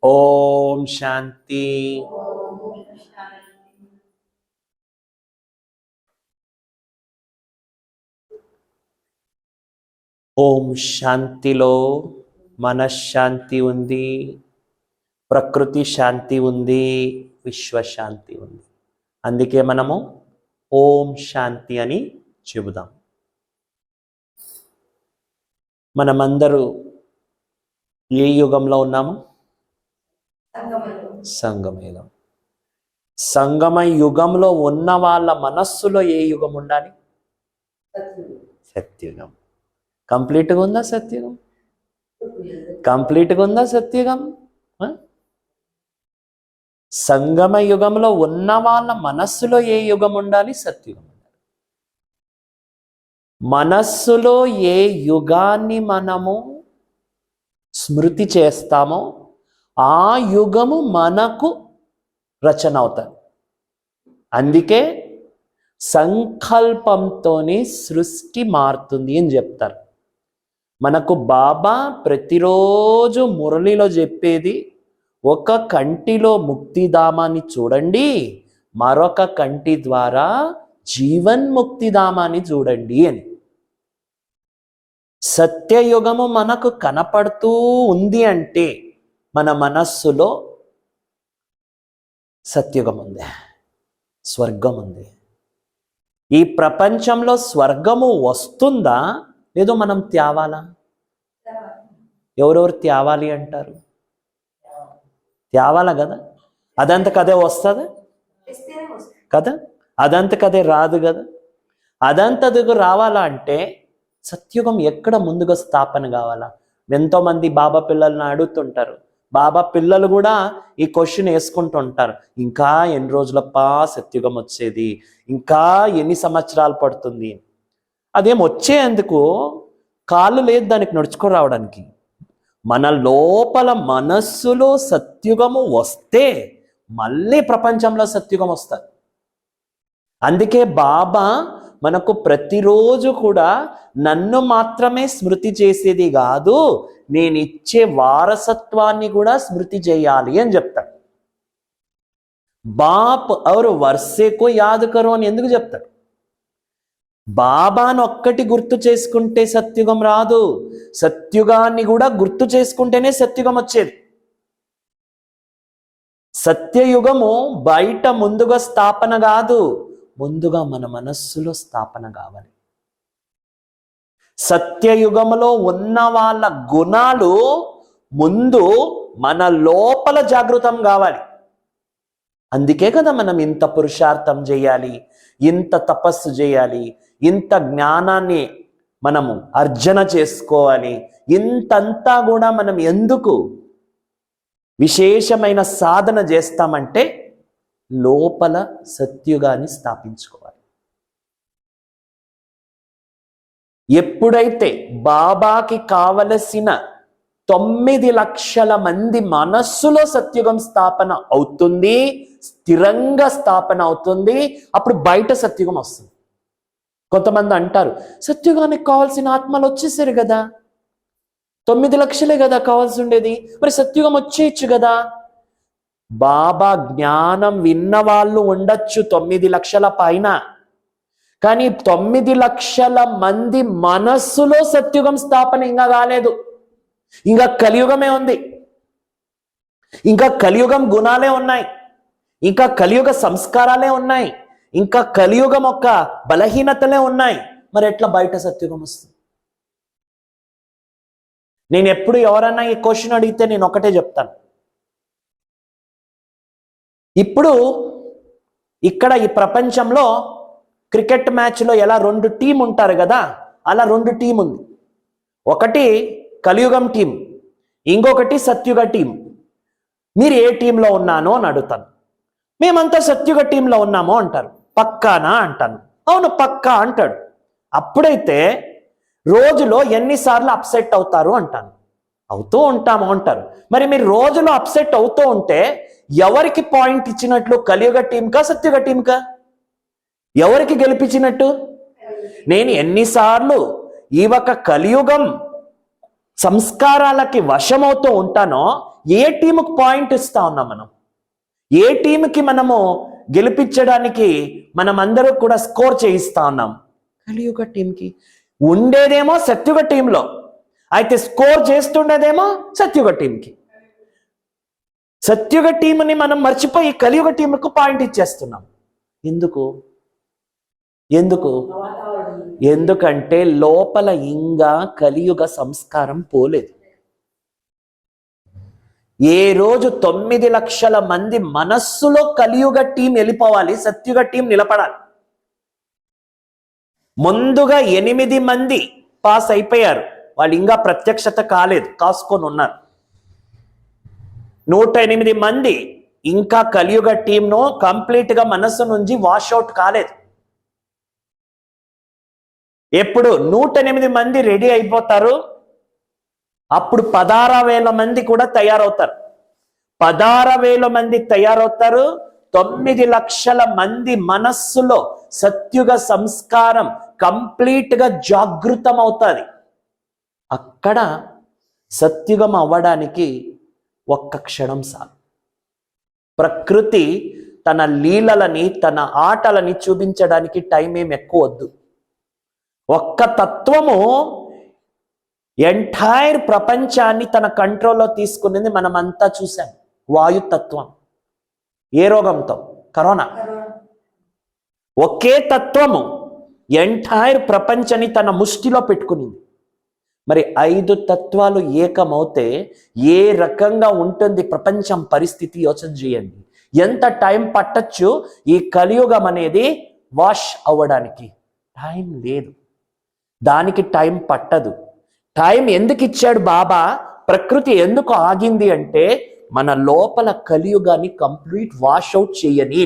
ఓం శాంతి. ఓం శాంతిలో మనశ్శాంతి ఉంది, ప్రకృతి శాంతి ఉంది, విశ్వశాంతి ఉంది. అందుకే మనము ఓం శాంతి అని చెబుదాం. మనమందరూ ఏ యుగంలో ఉన్నాము? సంగమయుగం. సంగమ యుగంలో ఉన్న వాళ్ళ మనస్సులో ఏ యుగం ఉండాలి? సత్యుగం. కంప్లీట్గా ఉందా సత్యుగం? కంప్లీట్గా ఉందా సత్యుగం? సంగమ యుగంలో ఉన్న వాళ్ళ మనస్సులో ఏ యుగం ఉండాలి? సత్యుగం ఉండాలి. మనస్సులో ఏ యుగాన్ని మనము స్మృతి చేస్తామో ఆ యుగము మనకు రచన అవుతుంది. అందుకే సంకల్పంతోనే సృష్టి మారుతుంది అని చెప్తారు. మనకు బాబా ప్రతిరోజు మురళిలో చెప్పేది, ఒక కంటిలో ముక్తిధామాన్ని చూడండి, మరొక కంటి ద్వారా జీవన్ముక్తిధామాన్ని చూడండి అని. సత్యయుగము మనకు కనపడుతూ ఉంది అంటే మన మనస్సులో సత్యుగం ఉంది, స్వర్గం ఉంది. ఈ ప్రపంచంలో స్వర్గము వస్తుందా లేదో మనం తేవాలా? ఎవరెవరు తేవాలి అంటారు? తేవాలా కదా. అదంతకదే వస్తుందా కదా? అదంతకదే రాదు కదా. అదంతకు రావాలా అంటే సత్యుగం ఎక్కడ ముందుగా స్థాపన కావాలా? ఎంతోమంది బాబా పిల్లల్ని అడుగుతుంటారు. బాబా పిల్లలు కూడా ఈ క్వశ్చన్ వేసుకుంటూ ఉంటారు, ఇంకా ఎన్ని రోజులప్పా సత్యుగం వచ్చేది, ఇంకా ఎన్ని సంవత్సరాలు పడుతుంది? అదేం వచ్చేందుకు కాళ్ళు లేదు దానికి నడుచుకొని రావడానికి. మన లోపల మనస్సులో సత్యుగము వస్తే మళ్ళీ ప్రపంచంలో సత్యుగం వస్తుంది. అందుకే బాబా మనకు ప్రతిరోజు కూడా నన్ను మాత్రమే స్మృతి చేసేది కాదు, నేను ఇచ్చే వారసత్వాన్ని కూడా స్మృతి చేయాలి అని చెప్తాడు. బాప్ ఔర్ వర్సేకో యాద్ కరో అని ఎందుకు చెప్తాడు? బాబాను ఒక్కటి గుర్తు చేసుకుంటే సత్యుగం రాదు, సత్యుగాన్ని కూడా గుర్తు చేసుకుంటేనే సత్యుగం వచ్చేది. సత్యయుగము బయట ముందుగా స్థాపన కాదు, ముందుగా మన మనస్సులో స్థాపన కావాలి. సత్యయుగములో ఉన్న వాళ్ళ గుణాలు ముందు మన లోపల జాగృతం కావాలి. అందుకే కదా మనం ఇంత పురుషార్థం చేయాలి, ఇంత తపస్సు చేయాలి, ఇంత జ్ఞానాన్ని మనము అర్జన చేసుకోవాలి. ఇంతంతా కూడా మనం ఎందుకు విశేషమైన సాధన చేస్తామంటే లోపల సత్యుగాన్ని స్థాపించుకోవాలి. ఎప్పుడైతే బాబాకి కావలసిన 9 లక్షల మంది మనస్సులో సత్యుగం స్థాపన అవుతుంది, స్థిరంగా స్థాపన అవుతుంది, అప్పుడు బయట సత్యుగం వస్తుంది. కొంతమంది అంటారు, సత్యుగానికి కావాల్సిన ఆత్మలు వచ్చేసారు కదా, 9 లక్షలే కదా కావాల్సి ఉండేది, మరి సత్యుగం వచ్చేయచ్చు కదా. బాబా జ్ఞానం విన్న వాళ్ళు ఉండొచ్చు 9 లక్షల పైన, కానీ 9 లక్షల మంది మనస్సులో సత్యుగం స్థాపన ఇంకా కాలేదు. ఇంకా కలియుగమే ఉంది, ఇంకా కలియుగం గుణాలే ఉన్నాయి, ఇంకా కలియుగ సంస్కారాలే ఉన్నాయి, ఇంకా కలియుగం యొక్క బలహీనతలే ఉన్నాయి. మరి ఎట్లా బయట సత్యుగం వస్తుంది? నేను ఎప్పుడు ఎవరన్నా ఈ క్వశ్చన్ అడిగితే నేను ఒకటే చెప్తాను. ఇప్పుడు ఇక్కడ ఈ ప్రపంచంలో క్రికెట్ మ్యాచ్లో ఎలా 2 టీం ఉంటారు కదా, అలా 2 టీం ఉంది. ఒకటి కలియుగం టీం, ఇంకొకటి సత్యుగ టీం. మీరు ఏ టీంలో ఉన్నానో అని అడుగుతాను. మేమంతా సత్యుగ టీంలో ఉన్నామో అంటారు. పక్కానా అంటాను. అవును పక్కా అంటాడు. అప్పుడైతే రోజులో ఎన్నిసార్లు అప్సెట్ అవుతారు అంటాను. అవుతూ ఉంటాము అంటారు. మరి మీరు రోజులో అప్సెట్ అవుతూ ఉంటే ఎవరికి పాయింట్ ఇచ్చినట్లు? కలియుగ టీంకా సత్యుగ టీంకా? ఎవరికి గెలిపించినట్టు? నేను ఎన్నిసార్లు ఈ ఒక కలియుగం సంస్కారాలకి వశమవుతూ ఉంటానో ఏ టీముకు పాయింట్ ఇస్తా ఉన్నాం మనం? ఏ టీంకి మనము గెలిపించడానికి మనం అందరూ కూడా స్కోర్ చేయిస్తా ఉన్నాం? కలియుగ టీంకి. ఉండేదేమో సత్యుగ టీంలో, అయితే స్కోర్ చేస్తుండేదేమో సత్యుగ టీంకి. సత్యుగ టీంని మనం మర్చిపోయి కలియుగ టీంకు పాయింట్ ఇచ్చేస్తున్నాం. ఎందుకు? ఎందుకంటే లోపల ఇంకా కలియుగ సంస్కారం పోలేదు. ఏ రోజు 9 లక్షల మంది మనస్సులో కలియుగ టీం వెళ్ళిపోవాలి, సత్యుగ టీం నిలబడాలి. ముందుగా 8 మంది పాస్ అయిపోయారు, వాళ్ళు ఇంకా ప్రత్యక్షత కాలేదు, కాసుకొని ఉన్నారు. 108 మంది ఇంకా కలియుగ టీంను కంప్లీట్ గా మనస్సు నుంచి వాష్అవుట్ కాలేదు. ఎప్పుడు 108 మంది రెడీ అయిపోతారు, అప్పుడు 16,000 మంది కూడా తయారవుతారు. 16,000 మంది తయారవుతారు. 9 లక్షల మంది మనస్సులో సత్యుగ సంస్కారం కంప్లీట్ గా జాగృతం అవుతుంది. అక్కడ సత్యుగం అవ్వడానికి ఒక్క క్షణం చాలు. ప్రకృతి తన లీలలని, తన ఆటలని చూపించడానికి టైం ఏం ఎక్కువ వద్దు. ఒక్క తత్వము ఎంటైర్ ప్రపంచాన్ని తన కంట్రోల్లో తీసుకునేది మనమంతా చూసాం. వాయుతత్వం. ఏ రోగంతో? కరోనా. ఒకే తత్వము ఎంటైర్ ప్రపంచాన్ని తన ముష్టిలో పెట్టుకునింది. మరి 5 తత్వాలు ఏకమవుతే ఏ రకంగా ఉంటుంది ప్రపంచం పరిస్థితి? యోచన చేయండి. ఎంత టైం పట్టచ్చు ఈ కలియుగం అనేది వాష్ అవ్వడానికి? టైం లేదు, దానికి టైం పట్టదు. టైం ఎందుకు ఇచ్చాడు బాబా? ప్రకృతి ఎందుకు ఆగింది అంటే మన లోపల కలియుగాన్ని కంప్లీట్ వాష్ అవుట్ చేయని.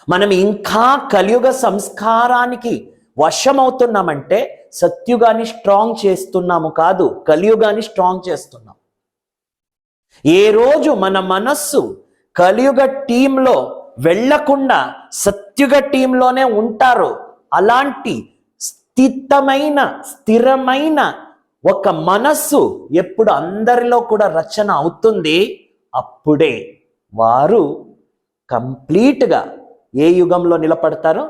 మనం ఇంకా కలియుగ సంస్కారానికి వశమవుతున్నామంటే సత్యుగాన్ని స్ట్రాంగ్ చేస్తున్నాము కాదు, కలియుగాన్ని స్ట్రాంగ్ చేస్తున్నాం. ఏ రోజు మన మనస్సు కలియుగ టీంలో వెళ్లకుండా సత్యుగ టీంలోనే ఉంటారో, అలాంటి స్థిరమైన ఒక మనస్సు ఎప్పుడు అందరిలో కూడా రచన అవుతుంది, అప్పుడే వారు కంప్లీట్గా ఏ యుగంలో నిలబడతారో?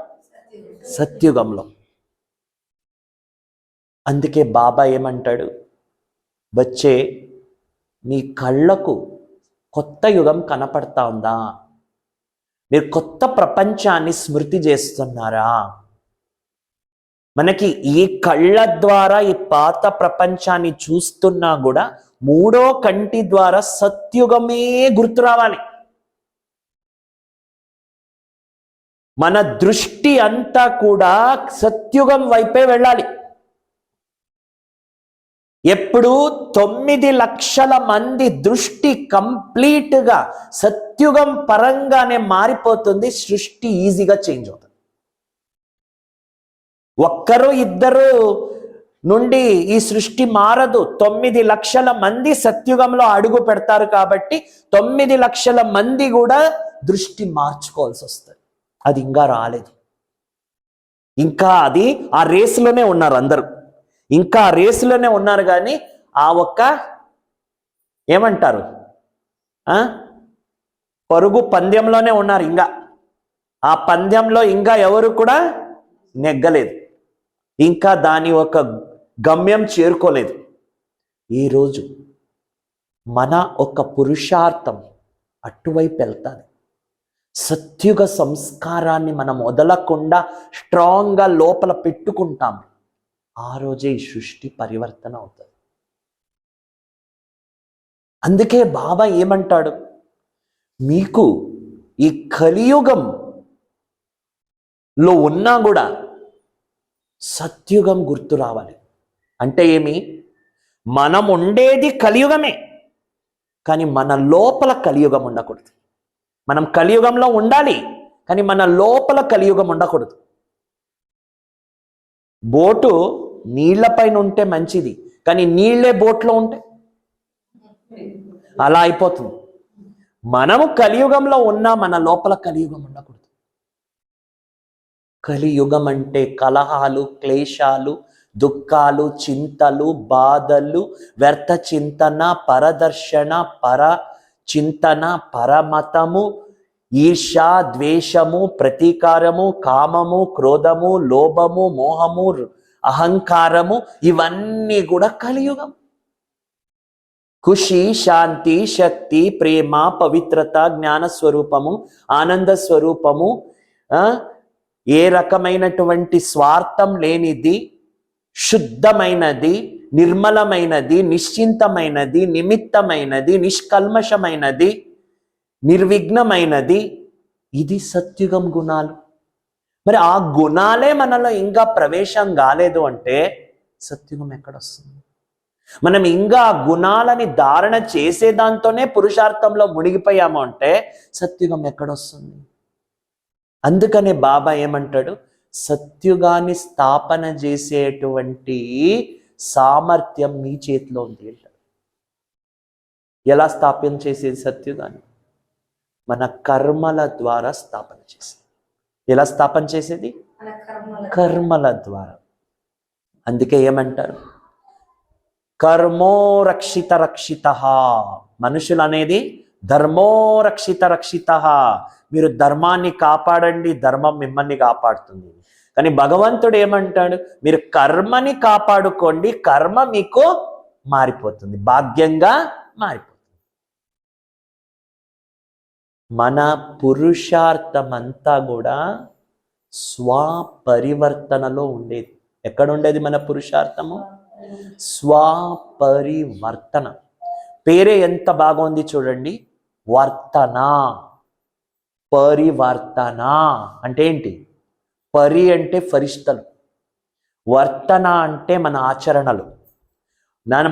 సత్యుగంలో. అందుకే బాబా ఏమంటాడు? వచ్చే మీ కళ్ళకు కొత్త యుగం కనపడతా ఉందా? మీరు కొత్త ప్రపంచాన్ని స్మృతి చేస్తున్నారా? మనకి ఈ కళ్ళ ద్వారా ఈ పాత ప్రపంచాన్ని చూస్తున్నా కూడా 3వ కంటి ద్వారా సత్యుగమే గుర్తు రావాలి. మన దృష్టి అంతా కూడా సత్యుగం వైపే వెళ్ళాలి. ఎప్పుడు 9 లక్షల మంది దృష్టి కంప్లీట్ గా సత్యుగం పరంగానే మారిపోతుంది, సృష్టి ఈజీగా చేంజ్ అవుతుంది. ఒక్కరు ఇద్దరు నుండి ఈ సృష్టి మారదు. 9 లక్షల మంది సత్యుగంలో అడుగు పెడతారు కాబట్టి 9 లక్షల మంది కూడా దృష్టి మార్చుకోవాల్సి వస్తుంది. అది ఇంకా రాలేదు. ఇంకా అది ఆ రేసులోనే ఉన్నారు అందరూ, ఇంకా ఆ రేసులోనే ఉన్నారు. కానీ ఆ ఒక్క ఏమంటారు, పరుగు పందెంలోనే ఉన్నారు. ఇంకా ఆ పందెంలో ఇంకా ఎవరు కూడా నెగ్గలేదు, ఇంకా దాని ఒక గమ్యం చేరుకోలేదు. ఈరోజు మన ఒక పురుషార్థం అటువైపు వెళ్తాది. సత్యుగ సంస్కారాన్ని మనం వదలకుండా స్ట్రాంగ్గా లోపల పెట్టుకుంటాం. ఆ రోజే ఈ సృష్టి పరివర్తన అవుతుంది. అందుకే బాబా ఏమంటాడు? మీకు ఈ కలియుగంలో ఉన్నా కూడా సత్యుగం గుర్తు రావాలి. అంటే ఏమి? మనం ఉండేది కలియుగమే, కానీ మన లోపల కలియుగం ఉండకూడదు. మనం కలియుగంలో ఉండాలి, కానీ మన లోపల కలియుగం ఉండకూడదు. బోటు నీళ్లపైన ఉంటే మంచిది, కానీ నీళ్లే బోట్లో ఉంటే అలా అయిపోతుంది. మనము కలియుగంలో ఉన్నా మన లోపల కలియుగం ఉండకూడదు. కలియుగం అంటే కలహాలు, క్లేశాలు, దుఃఖాలు, చింతలు, బాధలు, వ్యర్థ చింతన, పరదర్శన, పర చింతన, పరమతము, ఈర్ష, ద్వేషము, ప్రతీకారము, కామము, క్రోధము, లోభము, మోహము, అహంకారము, ఇవన్నీ కూడా కలియుగం. ఖుషి, శాంతి, శక్తి, ప్రేమ, పవిత్రత, జ్ఞాన స్వరూపము, ఆనంద స్వరూపము, ఏ రకమైనటువంటి స్వార్థం లేనిది, శుద్ధమైనది, నిర్మలమైనది, నిశ్చింతమైనది, నిమిత్తమైనది, నిష్కల్మషమైనది, నిర్విఘ్నమైనది, ఇది సత్యుగం గుణాలు. మరి ఆ గుణాలే మనలో ఇంకా ప్రవేశం కాలేదు అంటే సత్యుగం ఎక్కడొస్తుంది? మనం ఇంకా ఆ గుణాలని ధారణ చేసే దాంతోనే పురుషార్థంలో మునిగిపోయాము అంటే సత్యుగం ఎక్కడొస్తుంది? అందుకనే బాబా ఏమంటాడు, సత్యుగాన్ని స్థాపన చేసేటువంటి సామర్థ్యం మీ చేతిలో ఉంది అంటాడు. ఎలా స్థాపన చేసేది సత్యుగాన్ని? మన కర్మల ద్వారా స్థాపన చేసేది. ఎలా స్థాపన చేసేది? కర్మల ద్వారా. అందుకే ఏమంటారు, కర్మో రక్షిత రక్షిత. మనుషులు అనేది ధర్మో రక్షిత రక్షిత. మీరు ధర్మాన్ని కాపాడండి, ధర్మం మిమ్మల్ని కాపాడుతుంది. కానీ భగవంతుడు ఏమంటాడు, మీరు కర్మని కాపాడుకోండి, కర్మ మీకు మారిపోతుంది, భాగ్యంగా మారిపోతుంది. మన పురుషార్థమంతా కూడా స్వపరివర్తనలో ఉండేది. ఎక్కడ ఉండేది మన పురుషార్థము? స్వపరివర్తన. పేరే ఎంత బాగుంది చూడండి, వర్తన. పరివర్తన అంటే ఏంటి? పరి అంటే ఫరిష్టలు, వర్తన అంటే మన ఆచరణలు.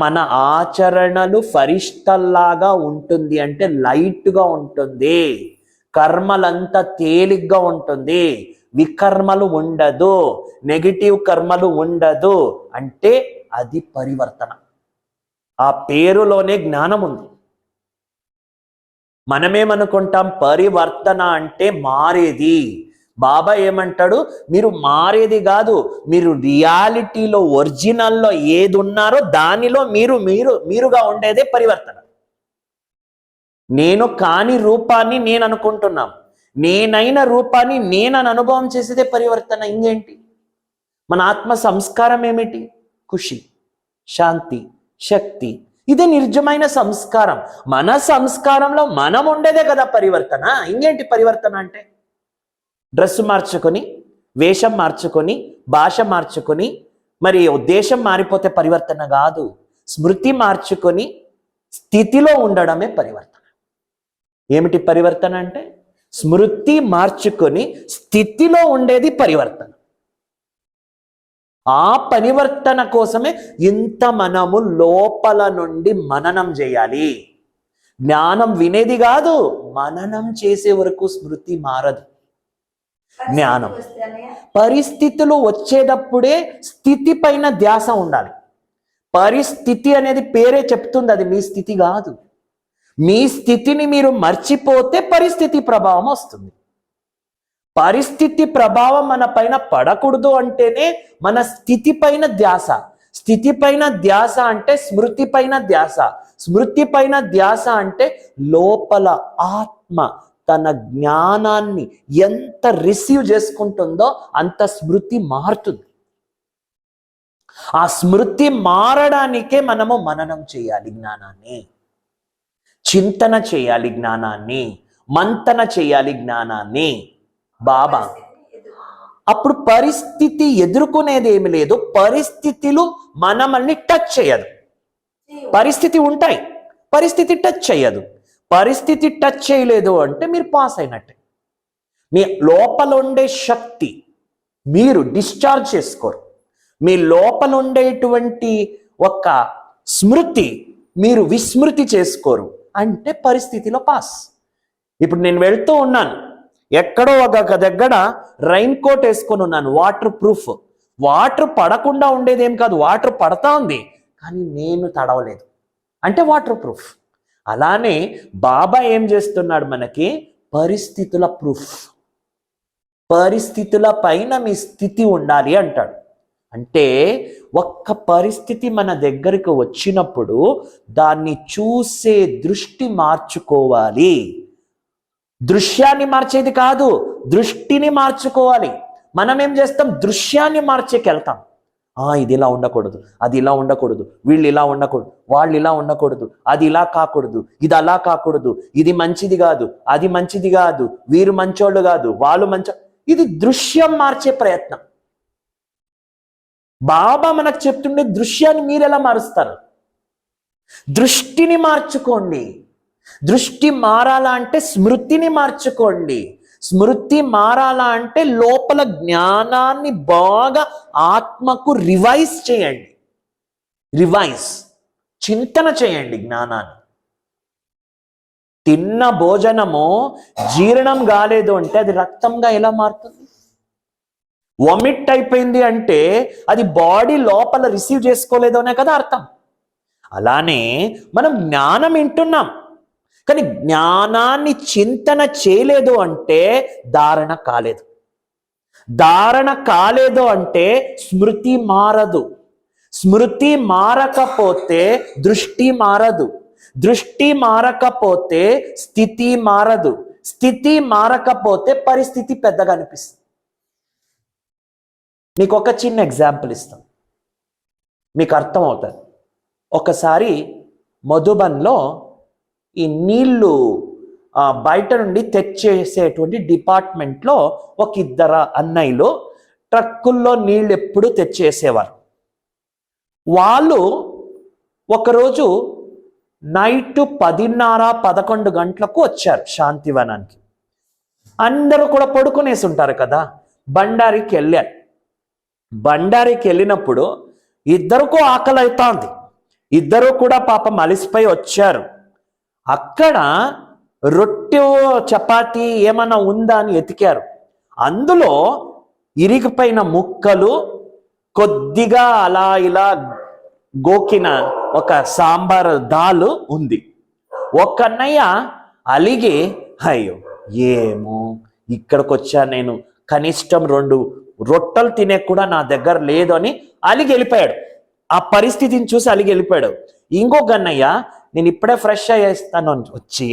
మన ఆచరణలు ఫరిష్టల్లాగా ఉంటుంది అంటే లైట్గా ఉంటుంది, కర్మలంతా తేలిగ్గా ఉంటుంది, వికర్మలు ఉండదు, నెగిటివ్ కర్మలు ఉండదు అంటే అది పరివర్తన. ఆ పేరులోనే జ్ఞానం ఉంది. మనమేమనుకుంటాం పరివర్తన అంటే మారేది. బాబా ఏమంటాడు, మీరు మారేది కాదు, మీరు రియాలిటీలో ఒరిజినల్లో ఏది ఉన్నారో దానిలో మీరుగా ఉండేదే పరివర్తన. నేను కాని రూపాన్ని నేను అనుకుంటున్నాం, నేనైన రూపాన్ని నేనని అనుభవం చేసేదే పరివర్తన. ఇంకేంటి? మన ఆత్మ సంస్కారం ఏమిటి? ఖుషి, శాంతి, శక్తి. ఇది నిర్జమైన సంస్కారం. మన సంస్కారంలో మనం ఉండేదే కదా పరివర్తన. ఇంకేంటి పరివర్తన అంటే? డ్రెస్ మార్చుకొని, వేషం మార్చుకొని, భాష మార్చుకొని, మరి ఉద్దేశం మారిపోతే పరివర్తన కాదు. స్మృతి మార్చుకొని స్థితిలో ఉండడమే పరివర్తన. ఏమిటి పరివర్తన అంటే? స్మృతి మార్చుకొని స్థితిలో ఉండేది పరివర్తన. ఆ పరివర్తన కోసమే ఇంత మనము లోపల నుండి మననం చేయాలి. జ్ఞానం వినేది కాదు, మననం చేసే వరకు స్మృతి మారదు. జ్ఞానం పరిస్థితులు వచ్చేటప్పుడే స్థితి పైన ధ్యాస ఉండాలి. పరిస్థితి అనేది పేరే చెప్తుంది, అది మీ స్థితి కాదు. మీ స్థితిని మీరు మర్చిపోతే పరిస్థితి ప్రభావం వస్తుంది. పరిస్థితి ప్రభావం మన పైన పడకూడదు అంటేనే మన స్థితి పైన ధ్యాస. స్థితి పైన ధ్యాస అంటే స్మృతి పైన ధ్యాస. స్మృతి పైన ధ్యాస అంటే లోపల ఆత్మ తన జ్ఞానాన్ని ఎంత రిసీవ్ చేసుకుంటుందో అంత స్మృతి మారుతుంది. ఆ స్మృతి మారడానికే మనము మననం చేయాలి, జ్ఞానాన్ని చింతన చేయాలి, జ్ఞానాన్ని మంతన చేయాలి, జ్ఞానాన్ని. బాబా అప్పుడు పరిస్థితి ఎదుర్కొనేది ఏమి లేదు, పరిస్థితులు మనల్ని టచ్ చేయదు. పరిస్థితి ఉంటాయి, పరిస్థితి టచ్ చేయదు. పరిస్థితి టచ్ చేయలేదు అంటే మీరు పాస్ అయినట్టే. మీ లోపల ఉండే శక్తి మీరు డిశ్చార్జ్ చేసుకోరు. మీ లోపల ఉండేటువంటి ఒక స్మృతి మీరు విస్మృతి చేసుకోరు అంటే పరిస్థితిలో పాస్. ఇప్పుడు నేను వెళ్తూ ఉన్నాను, ఎక్కడో ఒక దగ్గర రైన్ కోట్ వేసుకొని ఉన్నాను, వాటర్ ప్రూఫ్. వాటర్ పడకుండా ఉండేది ఏం కాదు, వాటర్ పడతా ఉంది కానీ నేను తడవలేదు అంటే వాటర్ ప్రూఫ్. అలానే బాబా ఏం చేస్తున్నాడు మనకి? పరిస్థితుల ప్రూఫ్. పరిస్థితుల పైన మీ స్థితి ఉండాలి అంటాడు. అంటే ఒక్క పరిస్థితి మన దగ్గరికి వచ్చినప్పుడు దాన్ని చూసే దృష్టి మార్చుకోవాలి. దృశ్యాన్ని మార్చేది కాదు, దృష్టిని మార్చుకోవాలి. మనం ఏం చేస్తాం? దృశ్యాన్ని మార్చేకెళ్తాం. ఇది ఇలా ఉండకూడదు, అది ఇలా ఉండకూడదు, వీళ్ళు ఇలా ఉండకూడదు, వాళ్ళు ఇలా ఉండకూడదు, అది ఇలా కాకూడదు, ఇది అలా కాకూడదు, ఇది మంచిది కాదు, అది మంచిది కాదు, వీరు మంచోళ్ళు కాదు, వాళ్ళు ఇది దృశ్యం మార్చే ప్రయత్నం. బాబా మనకు చెప్తుండే దృశ్యాన్ని మీరు ఎలా మారుస్తారు? దృష్టిని మార్చుకోండి. దృష్టి మారాలా అంటే స్మృతిని మార్చుకోండి. స్మృతి మారాలా అంటే లోపల జ్ఞానాన్ని బాగా ఆత్మకు రివైజ్ చేయండి. చింతన చేయండి జ్ఞానాన్ని. తిన్న భోజనము జీర్ణం కాలేదు అంటే అది రక్తంగా ఎలా మారుతుంది? వమిట్ అయిపోయింది అంటే అది బాడీ లోపల రిసీవ్ చేసుకోలేదు అనే కదా అర్థం. అలానే మనం జ్ఞానం వింటున్నాం, కానీ జ్ఞానాన్ని చింతన చేయలేదు అంటే ధారణ కాలేదు. ధారణ కాలేదు అంటే స్మృతి మారదు. స్మృతి మారకపోతే దృష్టి మారదు. దృష్టి మారకపోతే స్థితి మారదు. స్థితి మారకపోతే పరిస్థితి పెద్దగా అనిపిస్తుంది. మీకు ఒక చిన్న ఎగ్జాంపుల్ ఇస్తాం, మీకు అర్థం అవుతుంది. ఒకసారి మధుబన్లో ఈ నీళ్లు బయట నుండి తెచ్చేసేటువంటి డిపార్ట్మెంట్లో ఒక ఇద్దరు అన్నయ్యలు ట్రక్కుల్లో నీళ్ళు ఎప్పుడు తెచ్చేసేవారు. వాళ్ళు ఒకరోజు నైట్ 10:30-11 గంటలకు వచ్చారు శాంతివనానికి. అందరూ కూడా పడుకునేసి ఉంటారు కదా. బండారికి వెళ్ళారు. బండారికి వెళ్ళినప్పుడు ఇద్దరికూ ఆకలి అవుతోంది. ఇద్దరు కూడా పాపం అలిసిపోయి వచ్చారు. అక్కడ రొట్టె చపాతీ ఏమన్నా ఉందా అని ఎతికారు. అందులో ఇరిగిపోయిన ముక్కలు, కొద్దిగా అలా ఇలా గోకిన ఒక సాంబార్ దాలు ఉంది. ఒక అన్నయ్య అలిగి, అయ్యో ఏమో ఇక్కడికి వచ్చా నేను, కనిష్టం 2 రొట్టెలు తినే కూడా నా దగ్గర లేదు అని అలిగి వెళ్ళిపోయాడు. ఆ పరిస్థితిని చూసి అలిగి వెళ్ళిపోయాడు. ఇంకొక అన్నయ్య, నేను ఇప్పుడే ఫ్రెష్ అయ్యేస్తాను అని వచ్చి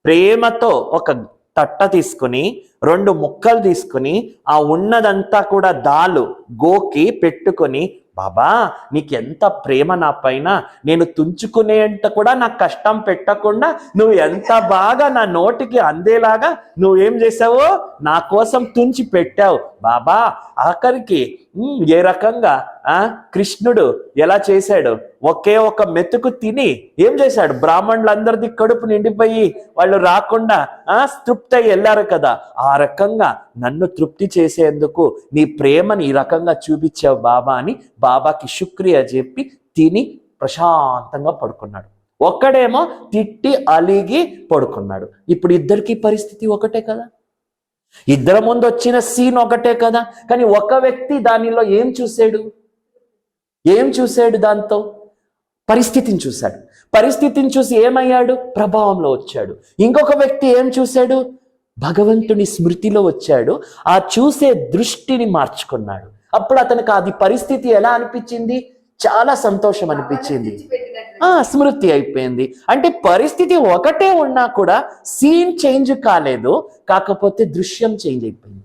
ప్రేమతో ఒక తట్ట తీసుకుని 2 ముక్కలు తీసుకుని ఆ ఉన్నదంతా కూడా దాలు గోకి పెట్టుకొని, బాబా నీకు ఎంత ప్రేమ నా పైన, నేను తుంచుకునేంత కూడా నాకు కష్టం పెట్టకుండా నువ్వు ఎంత బాగా నా నోటికి అందేలాగా నువ్వేం చేసావో నా కోసం తుంచి పెట్టావు బాబా. ఆఖరికి ఏ రకంగా కృష్ణుడు ఎలా చేశాడు, ఒకే ఒక మెతుకు తిని ఏం చేశాడు, బ్రాహ్మణులందరిది కడుపు నిండిపోయి వాళ్ళు రాకుండా తృప్తి అయ్యి వెళ్ళారు కదా. ఆ రకంగా నన్ను తృప్తి చేసేందుకు నీ ప్రేమని ఈ రకంగా చూపించావు బాబా అని బాబాకి శుక్రియా చెప్పి తిని ప్రశాంతంగా పడుకున్నాడు. ఒక్కడేమో తిట్టి అలిగి పడుకున్నాడు. ఇప్పుడు ఇద్దరికి పరిస్థితి ఒకటే కదా. ఇద్దరి ముందు వచ్చిన సీన్ ఒకటే కదా. కానీ ఒక వ్యక్తి దానిలో ఏం చూశాడు? దాంతో పరిస్థితిని చూశాడు. పరిస్థితిని చూసి ఏమయ్యాడు? ప్రభావంలో వచ్చాడు. ఇంకొక వ్యక్తి ఏం చూశాడు? భగవంతుని స్మృతిలో వచ్చాడు. ఆ చూసే దృష్టిని మార్చుకున్నాడు. అప్పుడు అతనికి అది పరిస్థితి ఎలా అనిపించింది? చాలా సంతోషం అనిపించింది. స్మృతి అయిపోయింది. అంటే పరిస్థితి ఒకటే ఉన్నా కూడా సీన్ చేంజ్ కాలేదు, కాకపోతే దృశ్యం చేంజ్ అయిపోయింది.